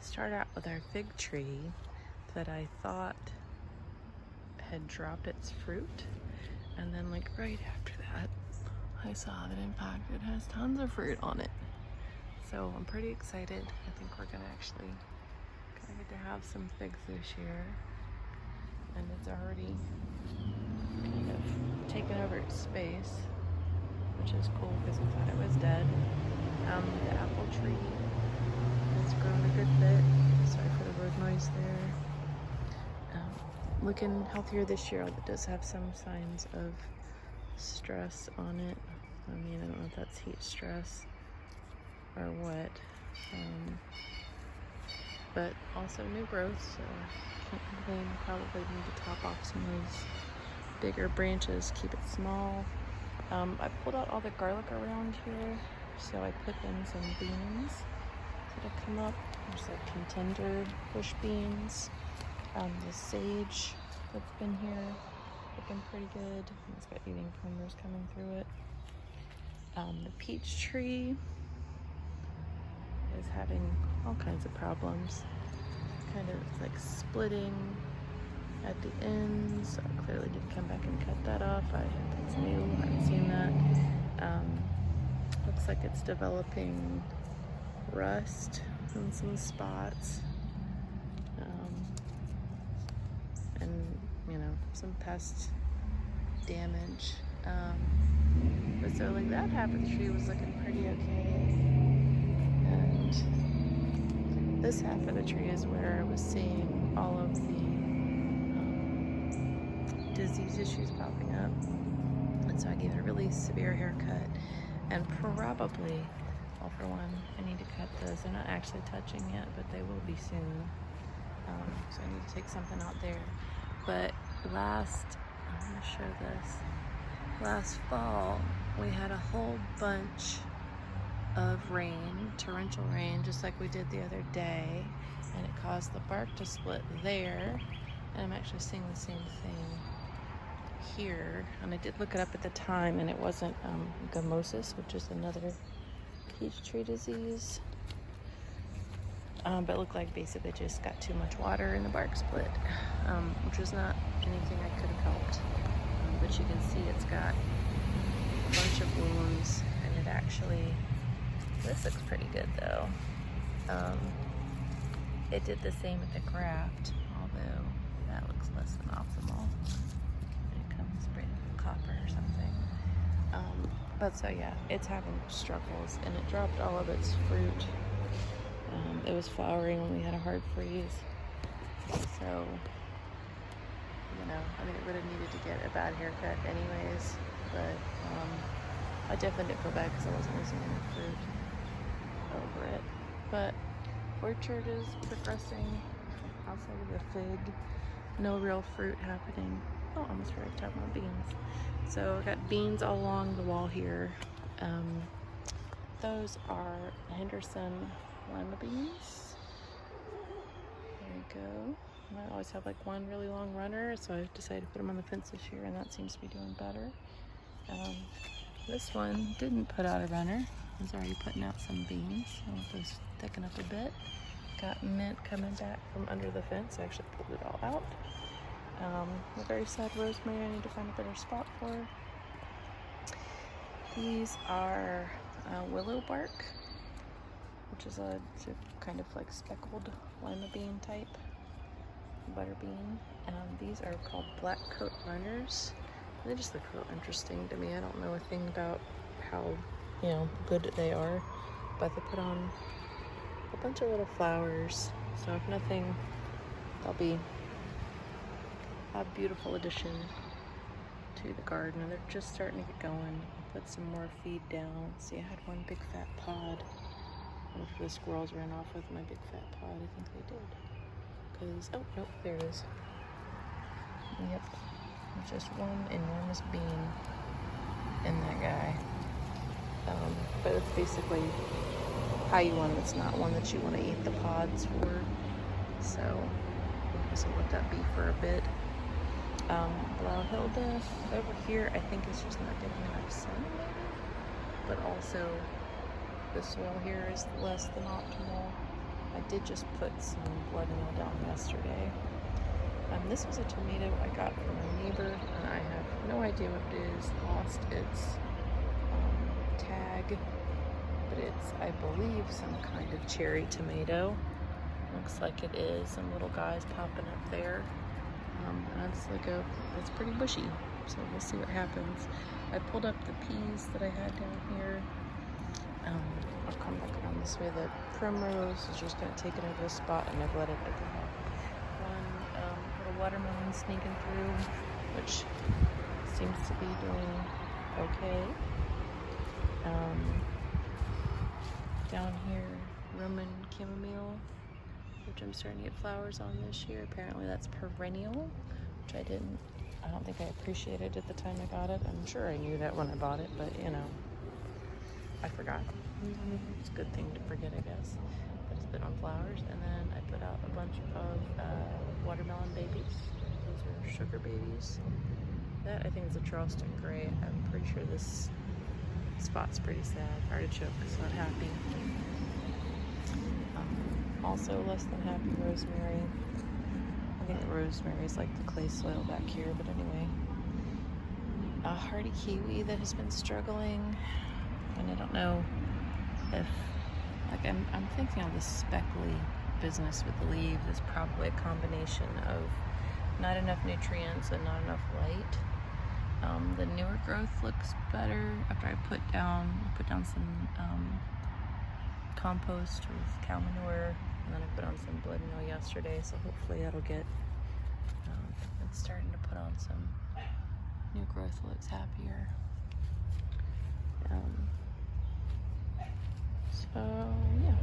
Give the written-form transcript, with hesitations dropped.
Start out with our fig tree that I thought had dropped its fruit, and then like right after that I saw that in fact it has tons of fruit on it. So I'm pretty excited. I think we're gonna get to have some figs this year, and it's already kind of taken over its space, which is cool because I thought it was dead. The apple tree has grown a good bit. Sorry for the road noise there. Looking healthier this year. It does have some signs of stress on it. I mean, I don't know if that's heat stress or what. But also new growth, so can't complain. Probably need to top off some of those bigger branches, keep it small. I pulled out all the garlic around here, so I put in some beans that have come up. There's like contender bush beans. The sage that's been here looking pretty good. It's got eating primers coming through it. The peach tree is having all kinds of problems. Kind of like splitting at the ends. So I clearly did come back and cut that off. That's new. I haven't seen that. Looks like it's developing rust in some spots. And some pest damage. But so like that half of the tree was looking pretty okay. And this half of the tree is where I was seeing all of the disease issues popping up. And so I gave it a really severe haircut. And probably, well, for one, I need to cut those. They're not actually touching yet, but they will be soon. So I need to take something out there. But I'm gonna show this. Last fall, we had a whole bunch of rain, torrential rain, just like we did the other day, and it caused the bark to split there. And I'm actually seeing the same thing here. And I did look it up at the time, and it wasn't gummosis, which is another peach tree disease. But it looked like basically just got too much water and the bark split, which was not anything I could have helped. But you can see it's got a bunch of wounds, and it actually, this looks pretty good though. It did the same with the graft, although that looks less than optimal. It comes sprayed with copper or something. But so yeah, it's having struggles, and it dropped all of its fruit. It was flowering when we had a hard freeze. So, I think it would have needed to get a bad haircut anyways. But I definitely didn't feel bad because I wasn't losing any fruit over it. But orchard is progressing outside of the fig. No real fruit happening. Oh, almost forgot to talk about beans. So I got beans all along the wall here. Those are Henderson lima beans. There you go. I always have like one really long runner, so I've decided to put them on the fence this year, and that seems to be doing better. This one didn't put out a runner. It was already putting out some beans. I want those thicken up a bit. Got mint coming back from under the fence. I actually pulled it all out. A very sad rosemary I need to find a better spot for. These are willow bark, which is a kind of like speckled lima bean type butter bean. These are called black coat runners. They just look real interesting to me. I don't know a thing about how good they are, but they put on a bunch of little flowers. So if nothing, they'll be a beautiful addition to the garden. And they're just starting to get going. Put some more feed down. See, I had one big fat pod. If the squirrels ran off with my big fat pod, I think they did. Because, oh, nope, there it is. Yep. There's just one enormous bean in that guy. But it's basically how you want it. It's not one that you want to eat the pods for. So, I guess I'll let that be for a bit. Blauhilde over here, I think it's just not getting enough sun, maybe. But also, the soil here is less than optimal. I did just put some blood meal down yesterday. This was a tomato I got from a neighbor, and I have no idea what it is. Lost its tag, but it's, I believe, some kind of cherry tomato. Looks like it is. Some little guys popping up there. And it's pretty bushy, so we'll see what happens. I pulled up the peas that I had down here. I'll come back around this way. The primrose is just kind of taken over the spot, and I've let it have one little watermelon sneaking through, which seems to be doing okay. Down here, Roman chamomile, which I'm starting to get flowers on this year. Apparently that's perennial, which I don't think I appreciated at the time I got it. I'm sure I knew that when I bought it, but you know, I forgot. It's a good thing to forget, I guess. But it's been on flowers. And then I put out a bunch of watermelon babies. Those are sugar babies. That I think is a Charleston Gray. I'm pretty sure this spot's pretty sad. Artichoke is not happy. Also less than happy rosemary. I think rosemary is like the clay soil back here, but anyway. A hardy kiwi that has been struggling, and I don't know if, like, I'm thinking of the speckly business with the leaves is probably a combination of not enough nutrients and not enough light. The newer growth looks better after I put down some compost with cow manure, and then I put on some blood meal yesterday, so hopefully that'll get it's starting to put on some new growth. Looks happier. So yeah.